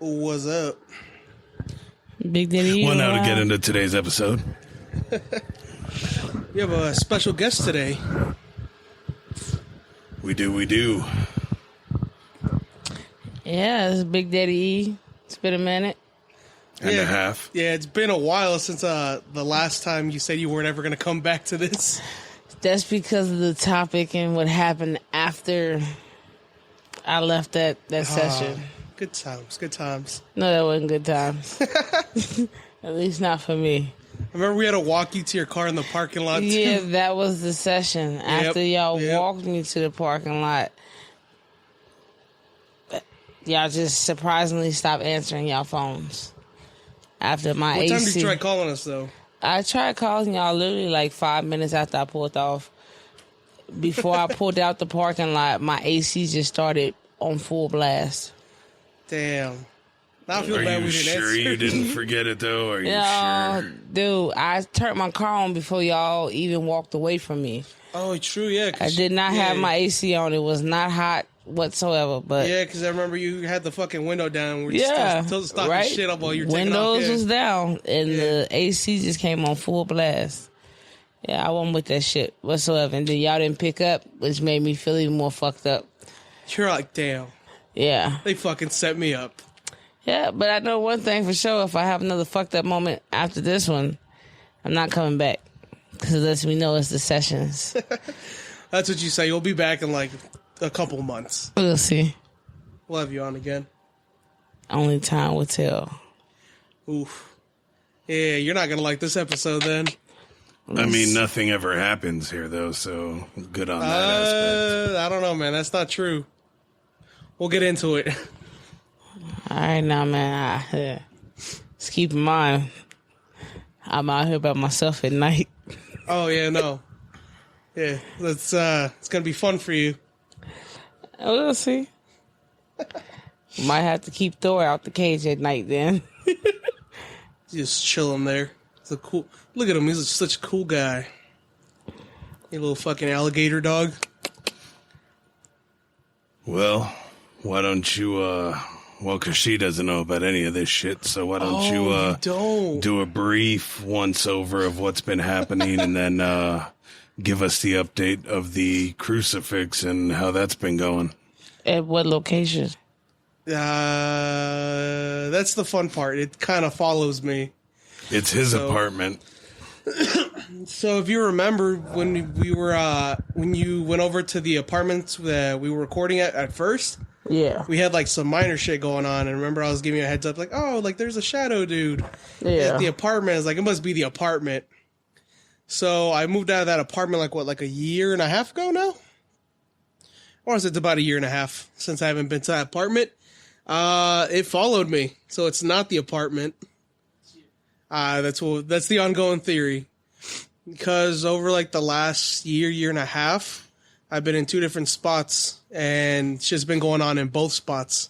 What's up? Big Daddy. Well, now to get into today's episode. We have a special guest today. We do. Yeah, it's Big Daddy E. It's been a minute. And a half. Yeah, it's been a while since the last time you said you weren't ever going to come back to this. That's because of the topic and what happened after I left that session. Good times. No, that wasn't good times. At least not for me. I remember we had to walk you to your car in the parking lot, too. Yeah, that was the session. After y'all walked me to the parking lot, y'all just surprisingly stopped answering y'all phones. After my What AC. time did you try calling us, though? I tried calling y'all literally like 5 minutes after I pulled off. Before I pulled out the parking lot, my AC just started on full blast. Damn. Now I feel Are bad you we didn't sure answer. you didn't forget it, though? Are you sure? Dude, I turned my car on before y'all even walked away from me. Oh, true, yeah. I did not have my AC on. It was not hot whatsoever. But yeah, because I remember you had the fucking window down. We're still stocking right? shit up while you're Windows taking off. was down, and the AC just came on full blast. Yeah, I wasn't with that shit whatsoever. And then y'all didn't pick up, which made me feel even more fucked up. You're like, damn. Yeah. They fucking set me up. Yeah, but I know one thing for sure. If I have another fucked up moment after this one, I'm not coming back. Because it lets me know it's the sessions. That's what you say. You'll be back in like a couple months. We'll see. We'll have you on again. Only time will tell. Oof. Yeah, you're not going to like this episode then. I mean, nothing ever happens here, though, so good on that aspect. I don't know, man. That's not true. We'll get into it. All right, now, man. Just keep in mind, I'm out here by myself at night. Oh, yeah, no. Yeah, it's going to be fun for you. We'll see. Might have to keep Thor out the cage at night then. Just chilling there. It's a cool. Look at him. He's such a cool guy. A little fucking alligator dog. Well, why don't you, well, because she doesn't know about any of this shit, so why don't you do a brief once-over of what's been happening and then give us the update of the crucifix and how that's been going. At what location? That's the fun part. It kind of follows me. It's his apartment. So if you remember when we were when you went over to the apartments that we were recording at first, yeah, we had like some minor shit going on. And remember, I was giving you a heads up, like, oh, like there's a shadow dude at the apartment. It's like it must be the apartment. So I moved out of that apartment like a year and a half ago now, or is it about a year and a half since I haven't been to that apartment? It followed me, so it's not the apartment. That's the ongoing theory. Because over like the last year and a half, I've been in two different spots, and shit's been going on in both spots.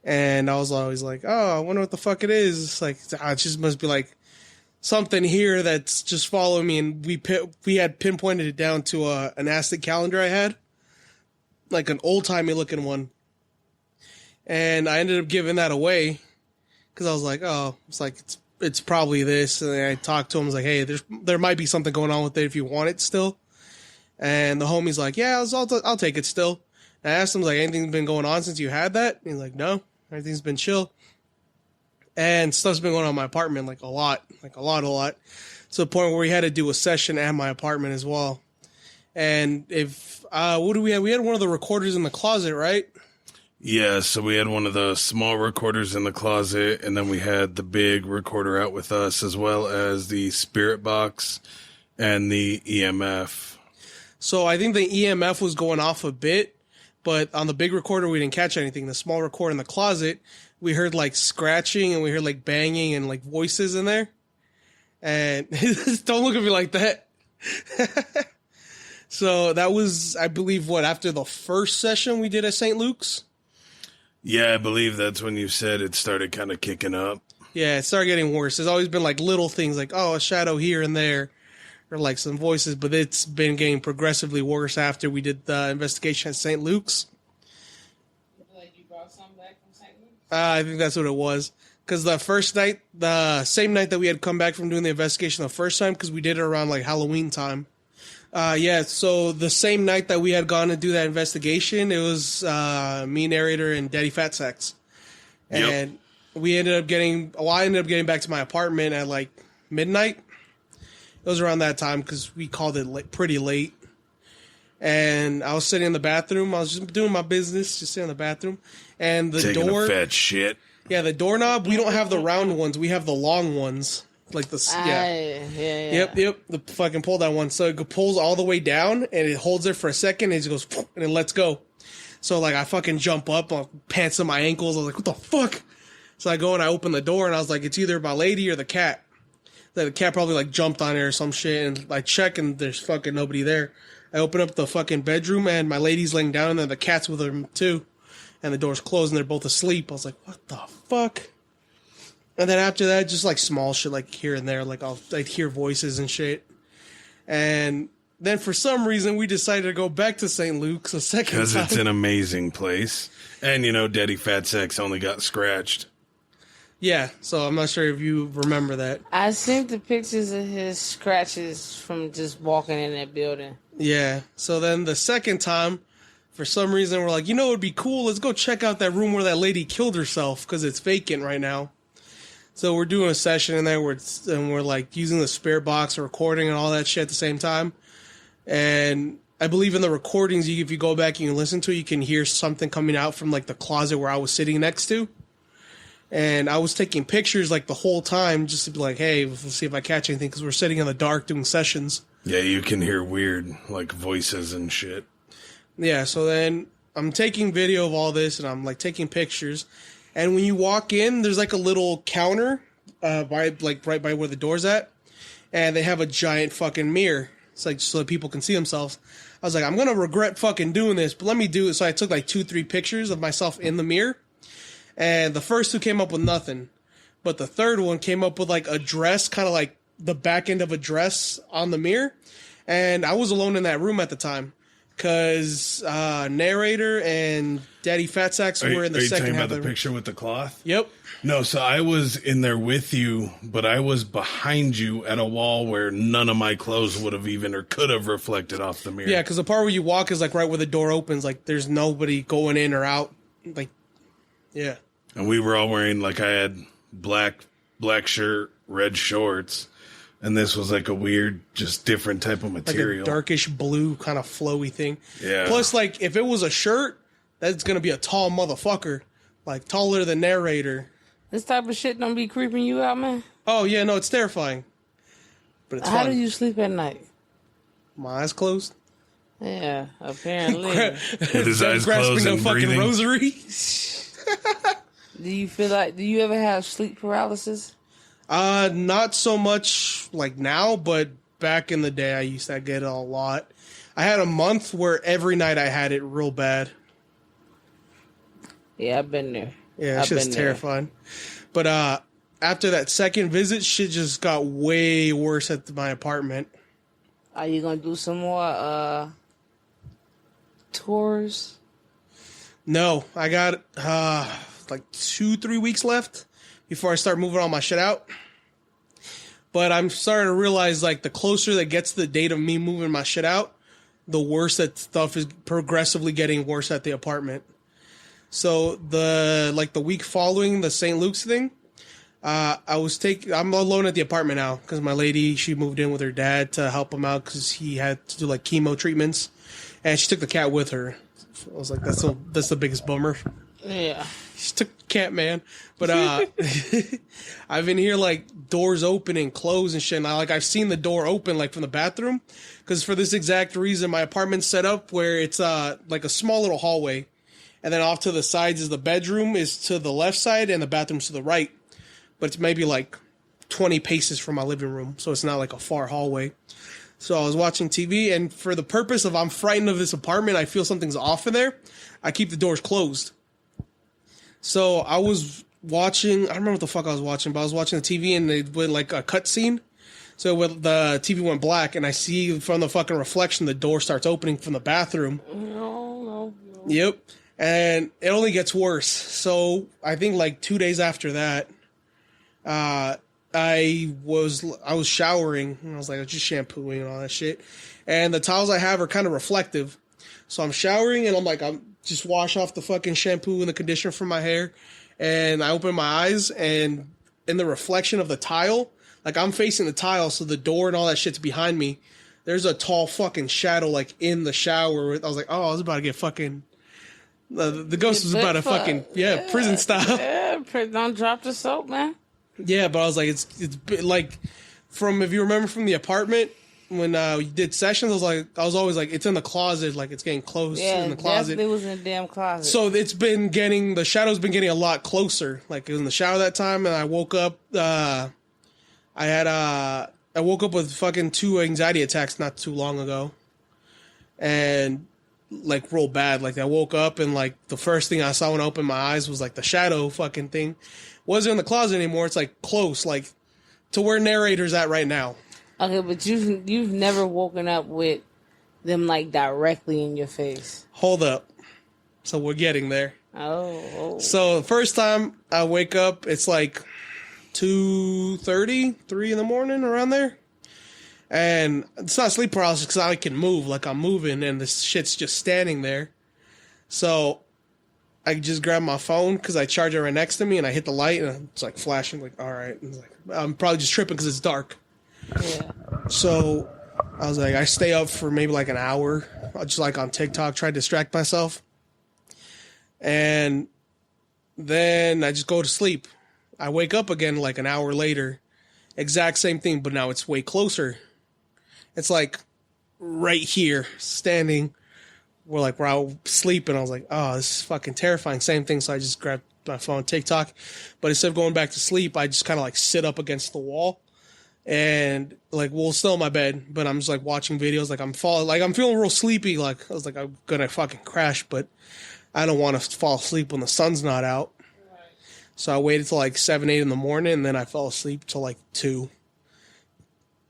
And I was always like, oh, I wonder what the fuck it is. It's like, it just must be like something here that's just following me. And we had pinpointed it down to an Aztec calendar I had, like an old timey looking one. And I ended up giving that away because I was like, oh, it's probably this. And I talked to him. I was like, hey, there might be something going on with it if you want it still. And the homie's like, yeah, I'll take it still. And I asked him, like, anything been going on since you had that? And he's like, no, everything's been chill. And stuff's been going on in my apartment, like a lot. To the point where we had to do a session at my apartment as well. And what do we have? We had one of the recorders in the closet, right? Yeah, so we had one of the small recorders in the closet, and then we had the big recorder out with us, as well as the spirit box and the EMF. So I think the EMF was going off a bit, but on the big recorder, we didn't catch anything. The small recorder in the closet, we heard like scratching and we heard like banging and like voices in there. And don't look at me like that. So that was, I believe, after the first session we did at St. Luke's? Yeah, I believe that's when you said it started kind of kicking up. Yeah, it started getting worse. There's always been like little things like, oh, a shadow here and there, or like some voices, but it's been getting progressively worse after we did the investigation at St. Luke's. Like you brought some back? I think that's what it was. Because the first night, the same night that we had come back from doing the investigation the first time, because we did it around like Halloween time. So the same night that we had gone to do that investigation, it was me, narrator, and Daddy Fat Sex. And I ended up getting back to my apartment at like midnight. It was around that time because we called it pretty late. And I was sitting in the bathroom. I was just doing my business, just sitting in the bathroom. And the Taking door... a fat shit. Yeah, the doorknob, we don't have the round ones. We have the long ones. Like the... Yep. The fucking pull down one. So it pulls all the way down, and it holds it for a second, and it just goes... And it lets go. So, like, I fucking jump up, pants in my ankles. I was like, what the fuck? So I go and I open the door, and I was like, it's either my lady or the cat. The cat probably, like, jumped on it or some shit, and I check, and there's fucking nobody there. I open up the fucking bedroom, and my lady's laying down, and then the cat's with her, too. And the door's closed, and they're both asleep. I was like, what the fuck? And then after that, just, like, small shit, like, here and there. Like, I'd hear voices and shit. And then, for some reason, we decided to go back to St. Luke's a second time. Because it's an amazing place. And, Daddy Fat Sex only got scratched. Yeah, so I'm not sure if you remember that. I seen the pictures of his scratches from just walking in that building. Yeah, so then the second time, for some reason, we're like, it would be cool. Let's go check out that room where that lady killed herself because it's vacant right now. So we're doing a session in there and we're like using the spirit box, recording and all that shit at the same time. And I believe in the recordings, if you go back and you listen to it, you can hear something coming out from like the closet where I was sitting next to. And I was taking pictures like the whole time just to be like, hey, let's see if I catch anything because we're sitting in the dark doing sessions. Yeah, you can hear weird like voices and shit. Yeah, so then I'm taking video of all this and I'm like taking pictures. And when you walk in, there's like a little counter right by where the door's at. And they have a giant fucking mirror. It's like so that people can see themselves. I was like, I'm going to regret fucking doing this, but let me do it. So I took like 2-3 pictures of myself in the mirror. And the first two came up with nothing. But the third one came up with like a dress, kind of like the back end of a dress on the mirror. And I was alone in that room at the time. Because narrator and Daddy Fat Sacks were in the second half. Are you talking about the picture with the cloth? Yep. No, so I was in there with you, but I was behind you at a wall where none of my clothes would have even or could have reflected off the mirror. Yeah, because the part where you walk is like right where the door opens. Like there's nobody going in or out. Like, yeah. And we were all wearing, like I had black shirt, red shorts. And this was like a weird, just different type of material. Like a darkish blue kind of flowy thing. Yeah. Plus, like, if it was a shirt, that's going to be a tall motherfucker. Like, taller than narrator. This type of shit don't be creeping you out, man? Oh, yeah, no, it's terrifying. But it's How fun. do you sleep at night? My eyes closed. Yeah, apparently. With his eyes closed and fucking breathing. Rosary. Do you ever have sleep paralysis? Not so much like now, but back in the day, I used to get it a lot. I had a month where every night I had it real bad. Yeah, I've been there. Yeah, it's just terrifying. But after that second visit, shit just got way worse at my apartment. Are you gonna do some more tours? No, I got like 2-3 weeks left before I start moving all my shit out. But I'm starting to realize, like, the closer that gets to the date of me moving my shit out, the worse that stuff is progressively getting worse at the apartment. So the week following the St. Luke's thing, I'm alone at the apartment now because my lady, she moved in with her dad to help him out because he had to do like chemo treatments, and she took the cat with her. So I was like, that's the biggest bummer. Yeah. She took the cat, man. But I've been here like doors open and close and shit. And I've seen the door open like from the bathroom because for this exact reason, my apartment's set up where it's like a small little hallway, and then off to the sides is the bedroom is to the left side and the bathroom's to the right. But it's maybe like 20 paces from my living room, so it's not like a far hallway. So I was watching TV, and for the purpose of I'm frightened of this apartment, I feel something's off in there, I keep the doors closed. So I was watching, I don't remember what the fuck I was watching, but I was watching the TV and they went like a cutscene. So when the TV went black and I see from the fucking reflection the door starts opening from the bathroom. No. Yep. And it only gets worse. So I think like 2 days after that, I was showering and I was like, just shampooing and all that shit. And the towels I have are kind of reflective. So I'm showering and I'm just wash off the fucking shampoo and the conditioner from my hair. And I open my eyes and in the reflection of the tile, like I'm facing the tile. So the door and all that shit's behind me. There's a tall fucking shadow like in the shower. I was like, oh, I was about to get fucking... The ghost was about to fucking, prison style. Yeah, don't drop the soap, man. Yeah, but I was like, it's like, if you remember from the apartment, when we did sessions, I was always like, it's in the closet, like it's getting close in the closet. Yeah, it was in the damn closet. So the shadow's been getting a lot closer. Like it was in the shower that time, and I woke up, I woke up with fucking 2 anxiety attacks not too long ago. And like real bad. Like I woke up and like the first thing I saw when I opened my eyes was like the shadow fucking thing. Wasn't in the closet anymore. It's like close, like to where narrator's at right now. Okay, but you've never woken up with them like directly in your face. Hold up. So we're getting there. Oh. So the first time I wake up, it's like 2:30, 3 in the morning, around there. And it's not sleep paralysis because I can move, like I'm moving, and this shit's just standing there. So I just grab my phone because I charge it right next to me, and I hit the light, and it's like flashing, like, all right. And like, I'm probably just tripping because it's dark. Yeah. So I was like, I stay up for maybe like an hour, just like on TikTok, try to distract myself. And then I just go to sleep. I wake up again like an hour later. Exact same thing, but now it's way closer. It's like right here, standing. Where I was sleeping, I was like, oh, this is fucking terrifying. Same thing, so I just grabbed my phone, TikTok. But instead of going back to sleep, I just kind of like sit up against the wall. And like, still in my bed, but I'm just like watching videos. Like I'm feeling real sleepy. Like I was like, I'm gonna fucking crash, but I don't want to fall asleep when the sun's not out. Right. So I waited till like 7, 8 in the morning, and then I fell asleep till like 2.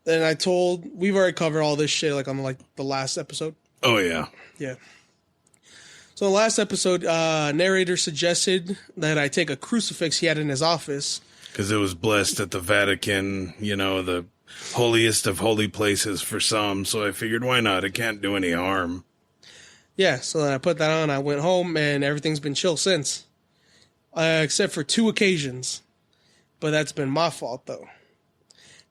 Then we've already covered all this shit like on like the last episode. Oh yeah. Yeah. So in the last episode, narrator suggested that I take a crucifix he had in his office. Because it was blessed at the Vatican, the holiest of holy places for some. So I figured, why not? It can't do any harm. Yeah, so then I put that on. I went home, and everything's been chill since. Except for 2 occasions. But that's been my fault, though.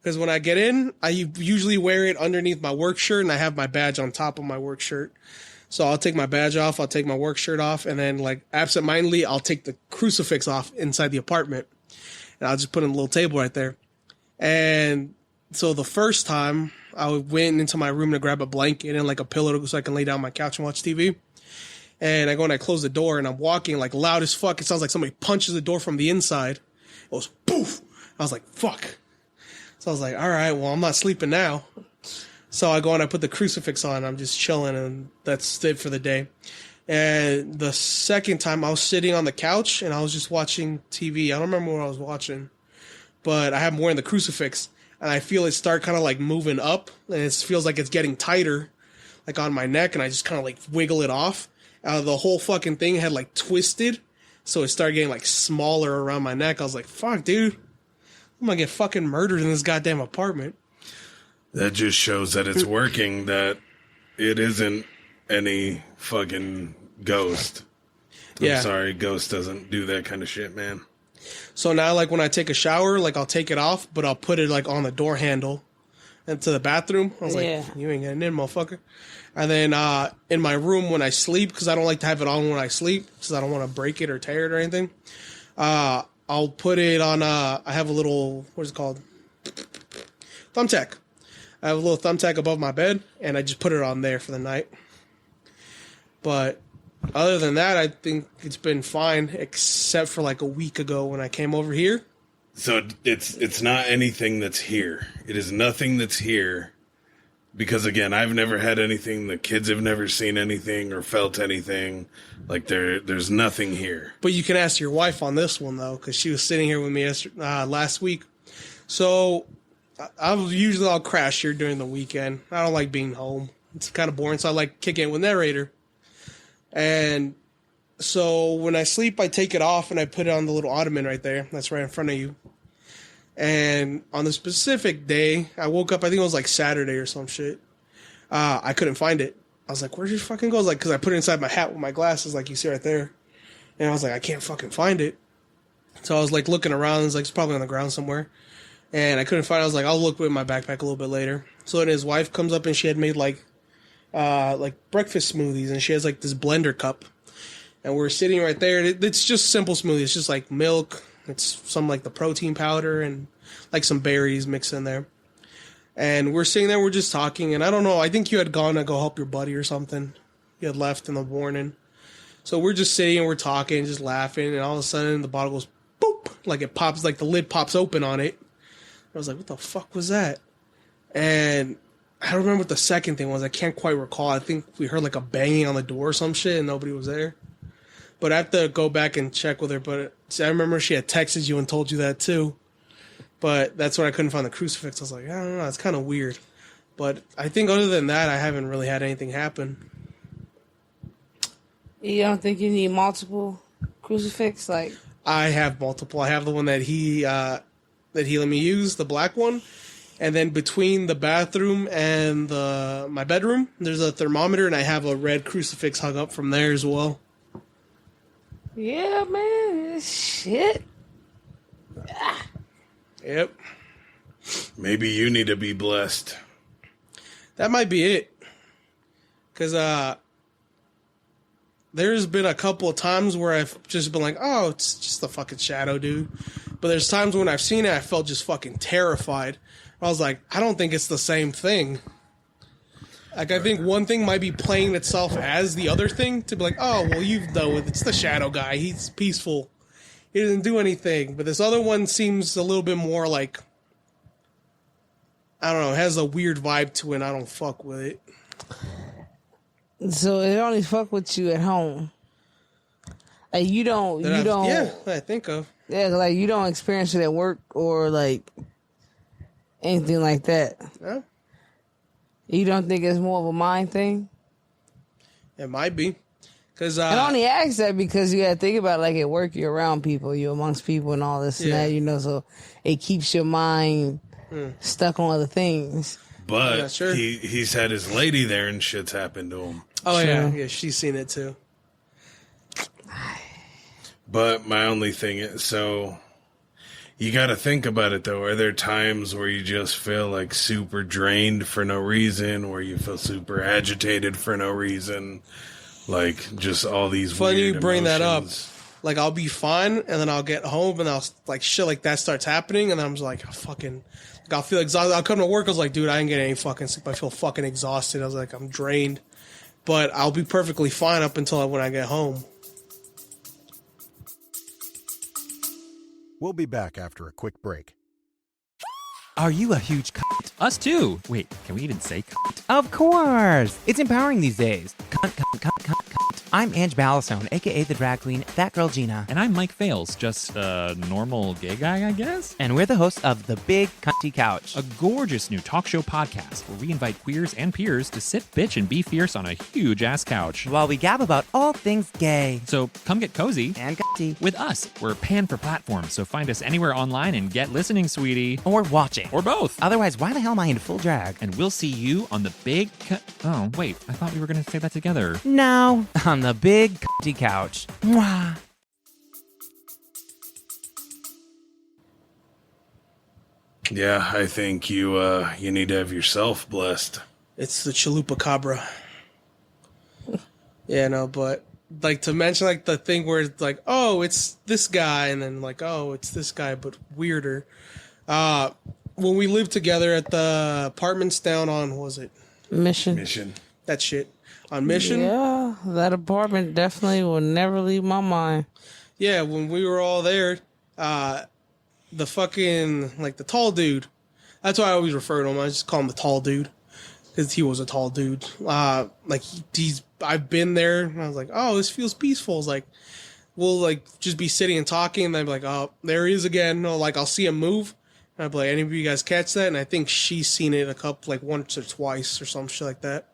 Because when I get in, I usually wear it underneath my work shirt, and I have my badge on top of my work shirt. So I'll take my badge off, I'll take my work shirt off, and then, like, absentmindedly, I'll take the crucifix off inside the apartment. And I'll just put it on a little table right there. And so the first time, I went into my room to grab a blanket and, like, a pillow so I can lay down on my couch and watch TV. And I go and I close the door, and I'm walking, like, loud as fuck. It sounds like somebody punches the door from the inside. It goes, poof! I was like, fuck. So I was like, all right, well, I'm not sleeping now. So I go and I put the crucifix on. I'm just chilling, and that's it for the day. And the second time, I was sitting on the couch, and I was just watching TV. I don't remember what I was watching, but I have wearing the crucifix, and I feel it start kind of like moving up, and it feels like it's getting tighter, like on my neck, and I just kind of like wiggle it off. The whole fucking thing had like twisted, so it started getting like smaller around my neck. I was like, fuck, dude. I'm gonna get fucking murdered in this goddamn apartment. That just shows that it's working, that it isn't any fucking ghost. I'm sorry, ghost doesn't do that kind of shit, man. So now, like, when I take a shower, like, I'll take it off, but I'll put it, like, on the door handle into the bathroom. I was like, you ain't getting in, motherfucker. And then in my room when I sleep, because I don't like to have it on when I sleep, because I don't want to break it or tear it or anything, I'll put it on, I have a little, what is it called? Thumbtack. I have a little thumbtack above my bed, and I just put it on there for the night. But other than that, I think it's been fine, except for like a week ago when I came over here. So it's not anything that's here. It is nothing that's here. Because, again, I've never had anything. The kids have never seen anything or felt anything. Like, there's nothing here. But you can ask your wife on this one, though, because she was sitting here with me last week. So I'll crash here during the weekend. I don't like being home. It's kind of boring, so I like kicking it with narrator. And So when I sleep, I take it off and I put it on the little ottoman right there. That's right in front of you. And on the specific day, I woke up, I think it was like Saturday or some shit. I couldn't find it. I was like, where'd your fucking go? I was like, because I put it inside my hat with my glasses, like you see right there. And I was like, I can't fucking find it. So I was like looking around. It's like, it's probably on the ground somewhere. And I couldn't find it. I was like, I'll look in my backpack a little bit later. So then his wife comes up and she had made like breakfast smoothies. And she has like this blender cup. And we're sitting right there. It's just simple smoothie. It's just like milk. It's some like the protein powder and like some berries mixed in there. And we're sitting there, we're just talking. And I don't know, I think you had gone to go help your buddy or something. You had left in the morning. So we're just sitting and we're talking, just laughing. And all of a sudden the bottle goes boop. Like it pops, like the lid pops open on it. I was like, what the fuck was that? And I don't remember what the second thing was. I can't quite recall. I think we heard like a banging on the door or some shit and nobody was there. But I have to go back and check with her. But see, I remember she had texted you and told you that too. But that's when I couldn't find the crucifix. I was like, I don't know, it's kind of weird. But I think other than that, I haven't really had anything happen. You don't think you need multiple crucifix? Like, I have multiple. I have the one that he let me use, the black one. And then between the bathroom and my bedroom, there's a thermometer, and I have a red crucifix hung up from there as well. Yeah, man. Shit. Ah. Yep. Maybe you need to be blessed. That might be it. Because there's been a couple of times where I've just been like, oh, it's just a fucking shadow, dude. But there's times when I've seen it, I felt just fucking terrified. I was like, I don't think it's the same thing. Like, I think one thing might be playing itself as the other thing to be like, oh, well, you know, it's the shadow guy. He's peaceful. He doesn't do anything. But this other one seems a little bit more like, I don't know, it has a weird vibe to it, and I don't fuck with it. So it only fuck with you at home. Like, you don't. Yeah, I think of. Yeah, like, you don't experience it at work or, like, anything like that. No. You don't think it's more of a mind thing? It might be. I only ask that because you got to think about it, like at work, you're around people, you're amongst people and all this and that, you know, so it keeps your mind stuck on other things. But he's had his lady there and shit's happened to him. Oh, yeah, she's seen it too. But my only thing is, so you got to think about it, though. Are there times where you just feel like super drained for no reason, where you feel super agitated for no reason? Like, just all these funny weird you bring emotions. that up. Like, I'll be fine, and then I'll get home, and I'll, like, shit like that starts happening, and I'm just like, fucking, like, I'll feel exhausted. I'll come to work, I was like, dude, I didn't get any fucking sleep. I feel fucking exhausted. I was like, I'm drained. But I'll be perfectly fine up until when I get home. We'll be back after a quick break. Are you a huge cunt? Us too. Wait, can we even say cunt? Of course! It's empowering these days. Cunt, cunt, cunt, cunt, cunt. I'm Ange Ballastone, a.k.a. the drag queen, That Girl Gina. And I'm Mike Fales, just a normal gay guy, I guess? And we're the hosts of The Big Cunty Couch, a gorgeous new talk show podcast where we invite queers and peers to sit, bitch, and be fierce on a huge-ass couch. while we gab about all things gay. So come get cozy. And cunty. With us. We're panned for platforms, so find us anywhere online and get listening, sweetie. Or watching. Or both. Otherwise, why the hell am I in full drag? And we'll see you on the big... Oh, wait. I thought we were going to say that together. No, on The Big Cunty Couch. Mwah. Yeah, I think you need to have yourself blessed. It's the Chalupa Cabra. Yeah, no, but like to mention like the thing where it's like, oh, it's this guy, and then like, oh, it's this guy, but weirder. When we lived together at the apartments down on, what was it? Mission. That shit. On Mission? Yeah, that apartment definitely will never leave my mind. Yeah, when we were all there, the fucking, like the tall dude, that's why I always refer to him. I just call him the tall dude. Because he was a tall dude. Like, I've been there, and I was like, oh, this feels peaceful. It's like, we'll, like, just be sitting and talking, and then I'd be like, oh, there he is again. No, like, I'll see him move, and I'd be like, any of you guys catch that? And I think she's seen it once or twice or some shit like that.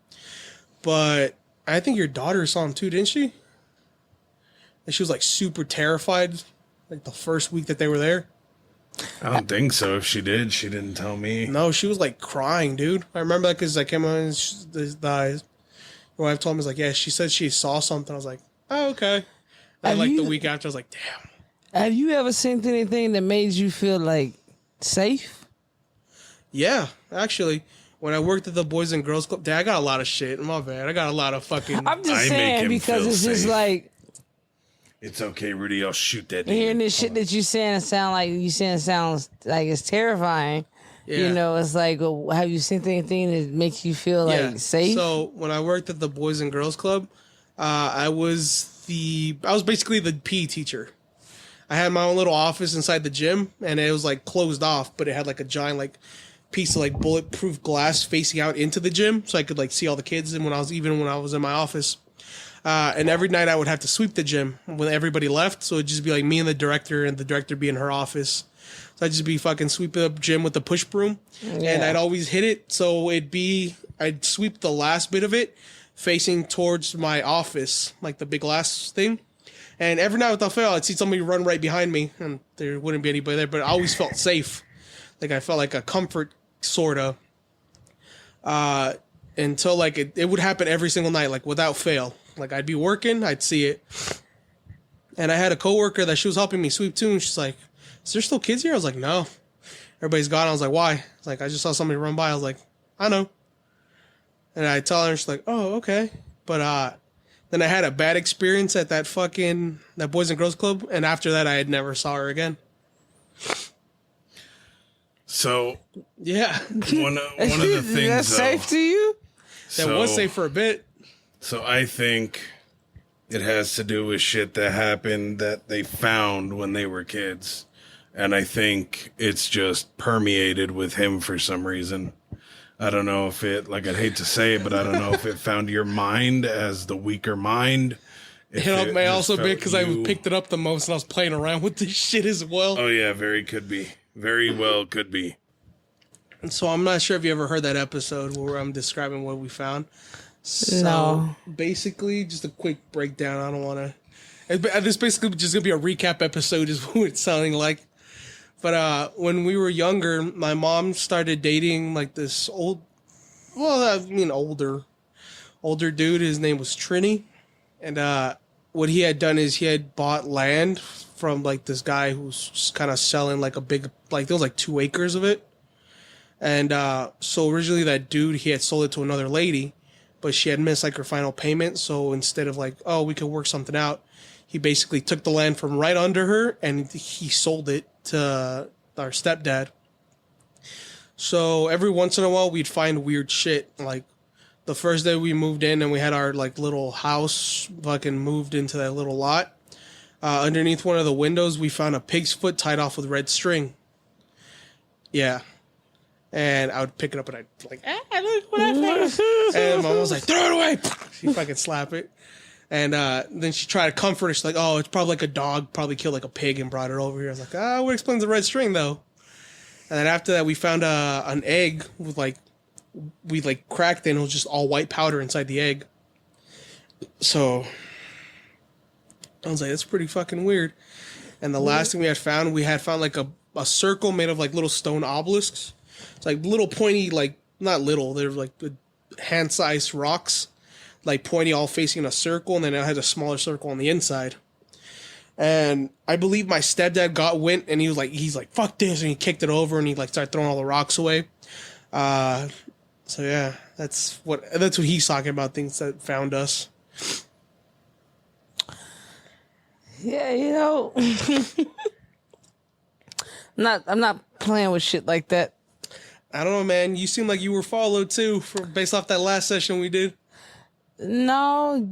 But I think your daughter saw him too, didn't she? And she was like super terrified, like the first week that they were there. I don't think so. If she did, she didn't tell me. No, she was like crying, dude. I remember that because I came on and my wife told me, was like, yeah, she said she saw something. I was like, oh, okay. And like the week after, I was like, damn. Have you ever seen anything that made you feel like safe? Yeah, actually. When I worked at the Boys and Girls Club, I got a lot of shit. My bad. I got a lot of fucking... I'm just saying because it's just like... It's okay, Rudy. I'll shoot that. Hearing this shit that you saying sounds like it's terrifying. Yeah. You know, it's like, have you seen anything that makes you feel like safe? So when I worked at the Boys and Girls Club, I was basically the PE teacher. I had my own little office inside the gym, and it was like closed off, but it had like a giant like piece of like bulletproof glass facing out into the gym, so I could like see all the kids. And when I was in my office, and every night I would have to sweep the gym when everybody left, so it'd just be like me and the director be in her office. So I'd just be fucking sweeping up gym with the push broom, and I'd always hit it. So I'd sweep the last bit of it facing towards my office, like the big glass thing. And every night without fail, I'd see somebody run right behind me, and there wouldn't be anybody there. But I always felt safe, like I felt like a comfort, sorta. Until like it would happen every single night, like without fail. Like I'd be working, I'd see it, and I had a coworker that she was helping me sweep too, and she's like, "Is there still kids here?" I was like, "No, everybody's gone." I was like, "Why?" It's like, "I just saw somebody run by." I was like, "I know," and I tell her, and she's like, "Oh, okay," but then I had a bad experience at that Boys and Girls Club, and after that, I never saw her again. So yeah, one of the things that's safe to you. That was safe for a bit. So I think it has to do with shit that happened that they found when they were kids, and I think it's just permeated with him for some reason. I don't know if it, like, I'd hate to say it, but I don't know if it found your mind as the weaker mind. It may also be because I picked it up the most and I was playing around with this shit as well. Oh, yeah, could be. Very well could be. And so I'm not sure if you ever heard that episode where I'm describing what we found. So no. Basically, just a quick breakdown. I don't want to... This basically just going to be a recap episode is what it's sounding like. But when we were younger, my mom started dating like this older dude. His name was Trini. And what he had done is he had bought land from like this guy who's just kind of selling like a big, like there was like 2 acres of it. And so originally that dude, he had sold it to another lady, but she had missed like her final payment. So instead of like, oh, we could work something out, he basically took the land from right under her and he sold it to our stepdad. So every once in a while we'd find weird shit. Like the first day we moved in and we had our like little house fucking moved into that little lot. Underneath one of the windows we found a pig's foot tied off with red string. Yeah. And I would pick it up and I'd be like, look what I found. And my mom was like, throw it away. She'd fucking slap it. And then she tried to comfort her. She's like, oh, it's probably like a dog probably killed like a pig and brought it over here. I was like, what explains the red string though? And then after that, we found an egg with like, we like cracked it and it was just all white powder inside the egg. So I was like, that's pretty fucking weird. And the last thing we had found like a circle made of like little stone obelisks. It's like little pointy, like not little, they're like hand-sized rocks. Like pointy, all facing a circle, and then it had a smaller circle on the inside. And I believe my stepdad went and he's like, fuck this, and he kicked it over and he like started throwing all the rocks away. So yeah, that's what he's talking about, things that found us. Yeah, you know, I'm not playing with shit like that. I don't know, man. You seem like you were followed too, based off that last session we did. No,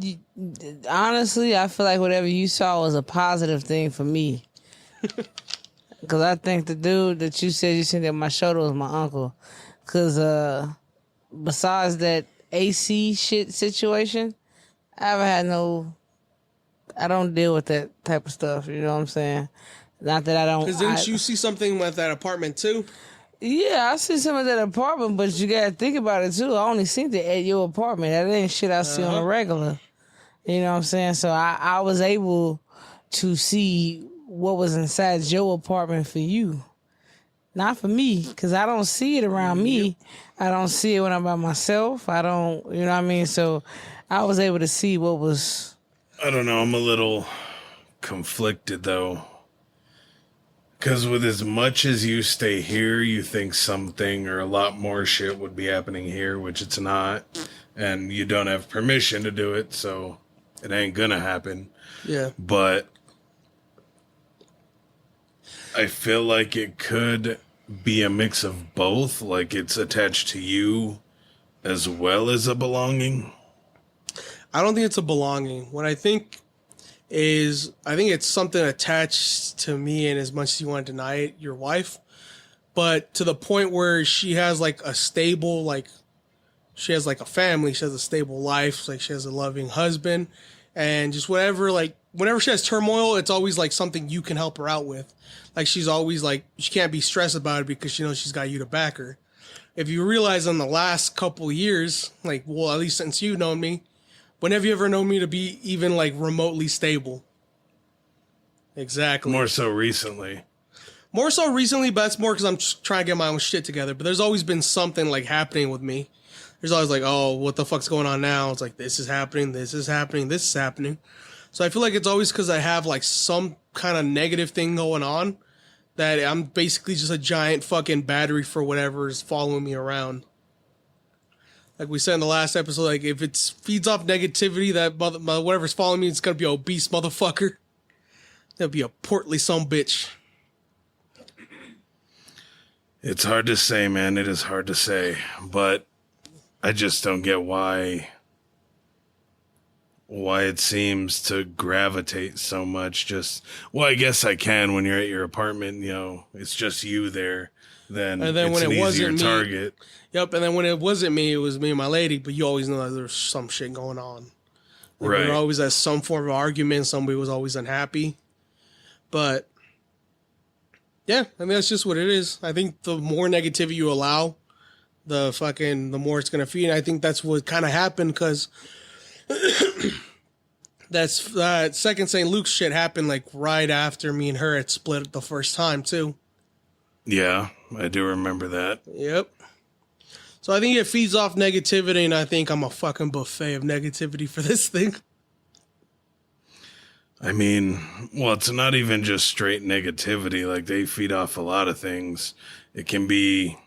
honestly, I feel like whatever you saw was a positive thing for me. Because I think the dude that you said you seen at my shoulder was my uncle. Because besides that AC shit situation, I don't deal with that type of stuff. You know what I'm saying? Not that I don't. Because didn't you see something with that apartment too? Yeah, I see some of that apartment, but you gotta think about it too. I only seen it at your apartment. That ain't shit I see on a regular. You know what I'm saying? So I was able to see what was inside your apartment for you. Not for me, because I don't see it around me. I don't see it when I'm by myself. I don't, you know what I mean? So I was able to see what was... I don't know. I'm a little conflicted, though. Because with as much as you stay here, you think something or a lot more shit would be happening here, which it's not. And you don't have permission to do it, so it ain't gonna happen. Yeah. But I feel like it could be a mix of both. Like it's attached to you as well as a belonging. I don't think it's a belonging. What I think is, I think it's something attached to me, and as much as you want to deny it, your wife, but to the point where she has like a stable, like she has like a family, she has a stable life, like she has a loving husband, and just whatever, like whenever she has turmoil, it's always like something you can help her out with. Like she's always like, she can't be stressed about it because she knows she's got you to back her. If you realize in the last couple of years, like, well, at least since you've known me, when have you ever known me to be even like remotely stable? Exactly. More so recently. More so recently, but that's more because I'm just trying to get my own shit together. But there's always been something like happening with me. There's always like, oh, what the fuck's going on now? It's like, this is happening, this is happening, this is happening. So I feel like it's always because I have like some kind of negative thing going on that I'm basically just a giant fucking battery for whatever is following me around. Like we said in the last episode, like if it feeds off negativity, that whatever's following me, it's gonna be an obese motherfucker. That'll be a portly son bitch. It's hard to say, man. It is hard to say, but I just don't get why it seems to gravitate so much. Well, I guess I can when you're at your apartment, you know, it's just you there. Then it's when an easier target. Yep, and then when it wasn't me, it was me and my lady, but you always know that there's some shit going on. Like right. We were always at some form of argument, somebody was always unhappy. But, yeah, I mean, that's just what it is. I think the more negativity you allow, the more it's going to feed. And I think that's what kind of happened, because that second St. Luke's shit happened, like, right after me and her had split the first time, too. Yeah, I do remember that. Yep. So I think it feeds off negativity, and I think I'm a fucking buffet of negativity for this thing. I mean, well, it's not even just straight negativity. Like, they feed off a lot of things. It can be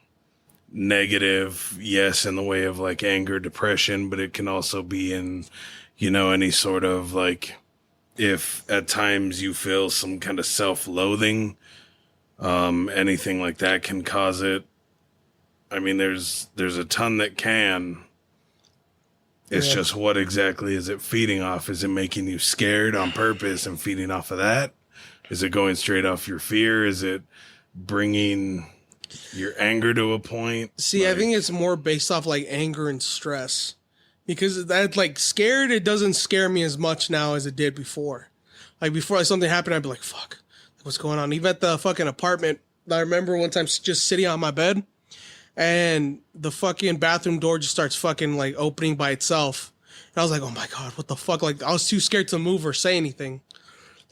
negative, yes, in the way of, like, anger, depression, but it can also be in, you know, any sort of, like, if at times you feel some kind of self-loathing, anything like that can cause it. I mean, there's a ton that can. It's just what exactly is it feeding off? Is it making you scared on purpose and feeding off of that? Is it going straight off your fear? Is it bringing your anger to a point? See, I think it's more based off like anger and stress. Because that, like, scared, it doesn't scare me as much now as it did before. Like, before something happened, I'd be like, fuck, what's going on? Even at the fucking apartment, I remember one time just sitting on my bed, and the fucking bathroom door just starts fucking, like, opening by itself. And I was like, oh my God, what the fuck? Like, I was too scared to move or say anything.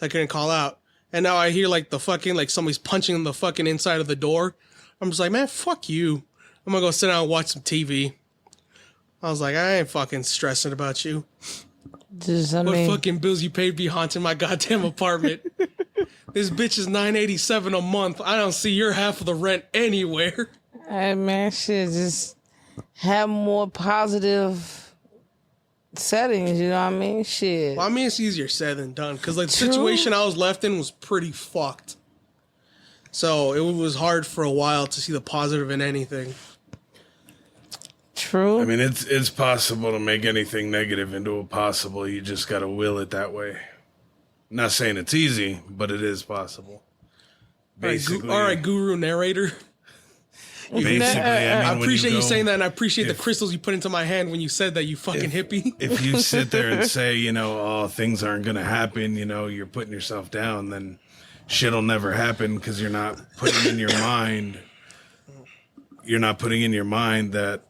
I couldn't call out. And now I hear, like, the fucking, like, somebody's punching the fucking inside of the door. I'm just like, man, fuck you. I'm gonna go sit down and watch some TV. I was like, I ain't fucking stressing about you. What fucking bills you paid be haunting my goddamn apartment? This bitch is $987 a month. I don't see your half of the rent anywhere. Hey, man, shit, just have more positive settings, you know what I mean? Shit. Well, I mean, it's easier said than done, because, like, the situation I was left in was pretty fucked. So it was hard for a while to see the positive in anything. True. I mean, it's possible to make anything negative into a possible. You just got to will it that way. Not saying it's easy, but it is possible. Basically, all right, guru narrator. Basically, I appreciate you saying that, and I appreciate the crystals you put into my hand when you said that, you fucking hippie. If you sit there and say, you know, oh, things aren't going to happen, you know, you're putting yourself down, then shit'll never happen because you're not putting in your mind. You're not putting in your mind that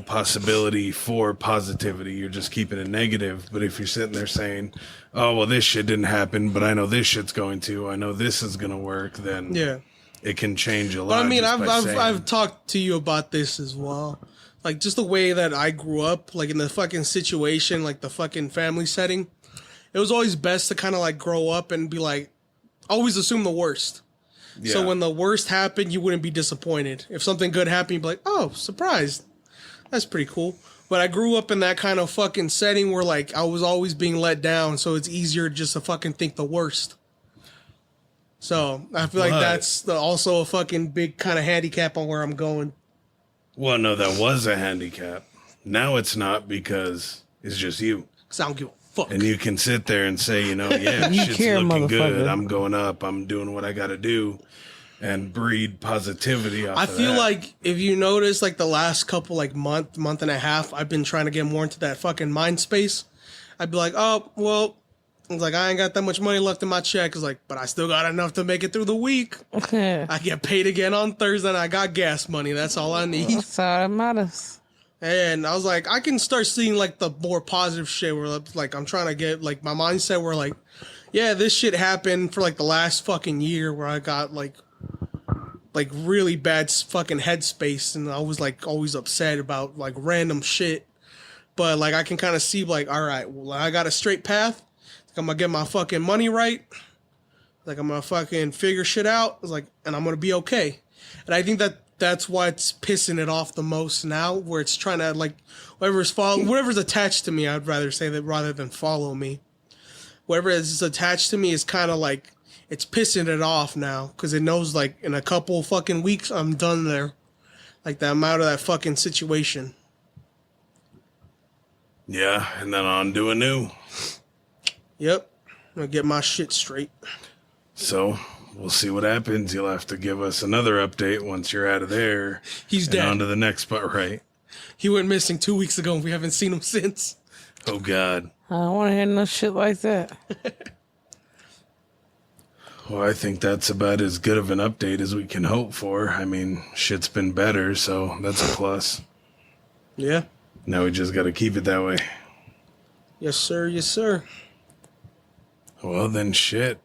possibility for positivity. You're just keeping it negative. But if you're sitting there saying, oh, well, this shit didn't happen, but I know this shit's going to, I know this is going to work, then it can change a lot. But I mean, I've talked to you about this as well. Like, just the way that I grew up, like, in the fucking situation, like, the fucking family setting, it was always best to kind of, like, grow up and be like, always assume the worst. Yeah. So when the worst happened, you wouldn't be disappointed. If something good happened, you'd be like, oh, surprised. That's pretty cool. But I grew up in that kind of fucking setting where, like, I was always being let down, so it's easier just to fucking think the worst. So I feel like that's also a fucking big kind of handicap on where I'm going. Well, no, that was a handicap. Now it's not because it's just you. Because I don't give a fuck. And you can sit there and say, shit's looking good. I'm going up. I'm doing what I got to do. And breed positivity off I of feel that. like if you notice, like the last couple, like month and a half, I've been trying to get more into that fucking mind space. I'd be like, oh, well, it's like, I ain't got that much money left in my check. It's like, but I still got enough to make it through the week. I get paid again on Thursday and I got gas money. That's all I need. That's all that matters. And I was like, I can start seeing like the more positive shit where like I'm trying to get like my mindset where like, yeah, this shit happened for like the last fucking year where I got like really bad fucking headspace and I was like always upset about like random shit. But like I can kind of see like, all right, well, I got a straight path. I'm gonna get my fucking money right. Like I'm gonna fucking figure shit out. It's like, and I'm gonna be okay. And I think that's why it's pissing it off the most now, where it's trying to like whatever's attached to me. I'd rather say that rather than follow me. Whatever is attached to me is kind of like it's pissing it off now because it knows like in a couple fucking weeks I'm done there. Like that I'm out of that fucking situation. Yeah, and then on to a new. Yep. I'm gonna get my shit straight. So, we'll see what happens. You'll have to give us another update once you're out of there. He's dead. On to the next part, right? He went missing 2 weeks ago and we haven't seen him since. Oh, God. I don't want to hear no shit like that. Well, I think that's about as good of an update as we can hope for. I mean, shit's been better, so that's a plus. Yeah. Now we just got to keep it that way. Yes, sir. Yes, sir. Well, then shit.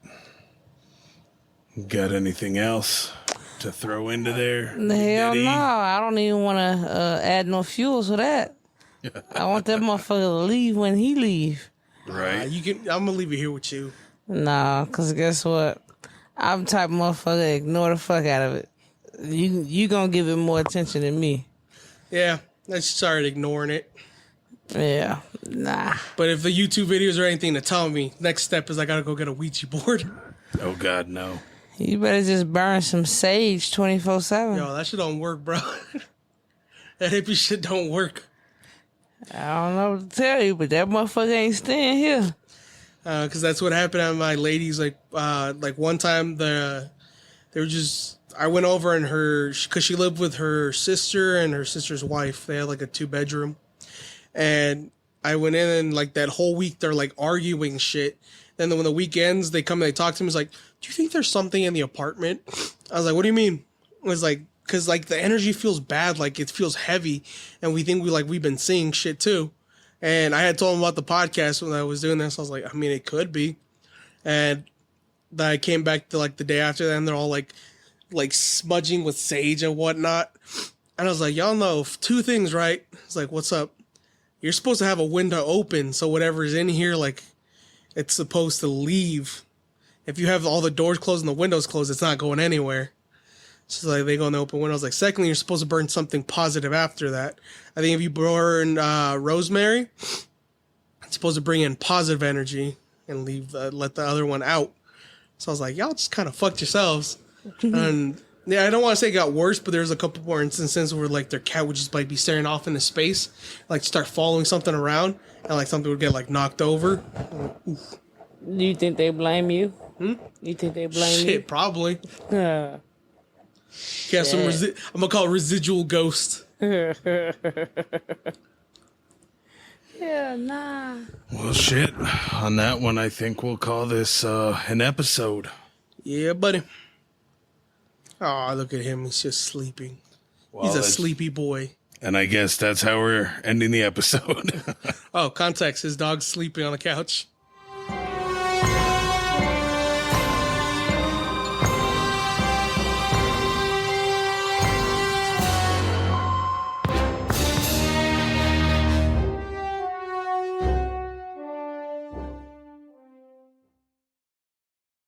Got anything else to throw into there? Hell no. I don't even want to add no fuel to that. I want that motherfucker to leave when he leave. Right. I'm going to leave it here with you. Nah, because guess what? I'm the type of motherfucker ignore the fuck out of it. You going to give it more attention than me. Yeah. I just started ignoring it. Yeah, nah. But if the YouTube videos are anything to tell me, next step is I gotta go get a Ouija board. Oh, God, no. You better just burn some sage 24/7. Yo, that shit don't work, bro. That hippie shit don't work. I don't know what to tell you, but that motherfucker ain't staying here. Because that's what happened at my ladies. Like one time, they were just... I went over and because she lived with her sister and her sister's wife. They had like a 2-bedroom. And I went in and like that whole week they're like arguing shit. Then when the week ends, they come and they talk to me. It's like, do you think there's something in the apartment? I was like, what do you mean? It was like, because like the energy feels bad. Like it feels heavy. And we think we've been seeing shit too. And I had told them about the podcast when I was doing this. I was like, I mean, it could be. And then I came back to like the day after that and they're all like smudging with sage and whatnot. And I was like, y'all know 2 things, right? It's like, what's up? You're supposed to have a window open, so whatever's in here, like, it's supposed to leave. If you have all the doors closed and the windows closed, it's not going anywhere. So like they go in the open windows. Like, secondly, you're supposed to burn something positive after that. I think if you burn rosemary, it's supposed to bring in positive energy and let the other one out. So I was like, y'all just kind of fucked yourselves. And yeah, I don't want to say it got worse, but there's a couple more instances where like their cat would just like be staring off into space, like start following something around, and like something would get like knocked over. Oof. Do you think they blame you? You think they blame you? Shit, probably. Yeah, some I'm gonna call it residual ghost. Yeah, nah. Well, shit. On that one, I think we'll call this an episode. Yeah, buddy. Oh, look at him. He's just sleeping. Well, he's a sleepy boy. And I guess that's how we're ending the episode. Oh, context. His dog's sleeping on the couch.